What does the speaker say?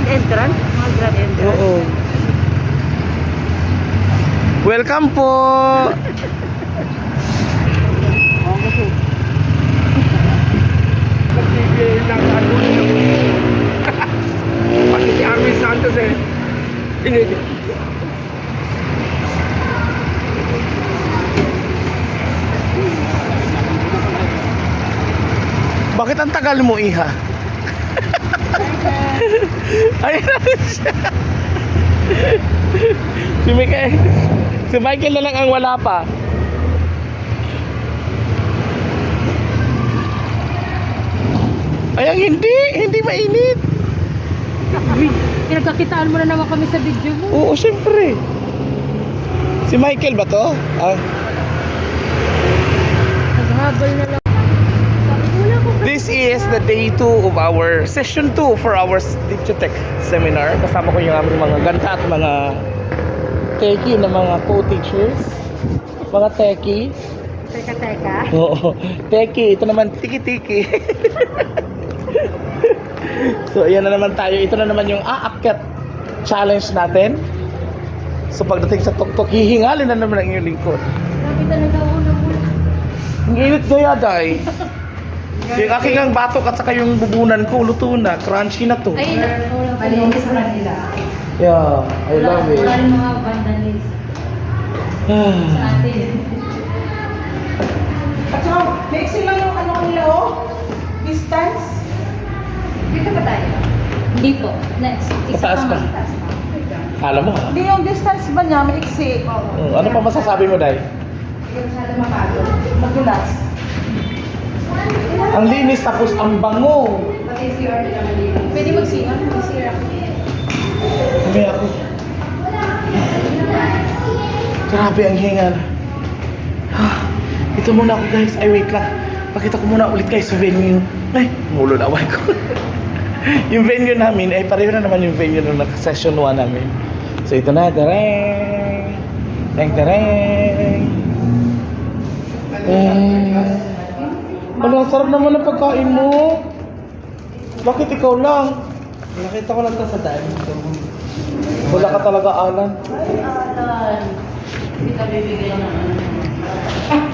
entrance? Mga grand entrance? Oo. Welcome po! Magbibigay ng ano. Pati si Armin Santos eh. Bakit ang tagal mo, Iha? Ayun na siya. Si Michael na lang ang wala pa. Ay, ang hindi mainit. Pinagkakitaan mo na naman kami sa video mo. Oo, syempre. Si Michael ba to? Ah. Naghabol na lang. This is the day 2 of our session 2 for our Digitech seminar. Kasama ko yung aming mga ganda at mga techie na mga co-teachers. Mga techie. Teka. Oo, techie. Ito naman tiki-tiki. So, ayan na naman tayo. Ito na naman yung aakyat challenge natin. So, pagdating sa tuktok, hihingalin na naman ang iyong lingkod. Grabe talaga ulo-ulo. Ang init kaya, Day. Yung aking ang batok at saka yung bubunan ko, luto na. Crunchy na to. Ay, malinis sa kanila. Yeah, I love it. Wala rin mga vandalism sa atin. At saka, mixing lang yung ano nila, oh. Distance. Dito ba tayo? Hindi po. Next. Mataas pa. Alam mo, ha? Hindi yung distance ba niya, maiksi. Ano pa masasabi mo, Day? Hindi ka masyado mapagod. Madulas. Ang linis tapos ang bango. Pati CR nila malinis. Pwede mag-CR? Mag-CR ako. Sabi ako. Grabe ang hingal. Ito muna ako, guys. Ay, wait lang. Pakita ko muna ulit guys sa venue. Ay, mulo na away ko. Yung venue namin, ay pareho na naman yung venue nung naka-session 1 namin. So ito na, tareng! Tareng! Wala, sarap naman ang pagkain mo. Bakit ikaw lang? Nakita ko lang ito sa daan. Wala ka talaga, Alan. Ay, Alan. Hindi ka bibigyan ng ano.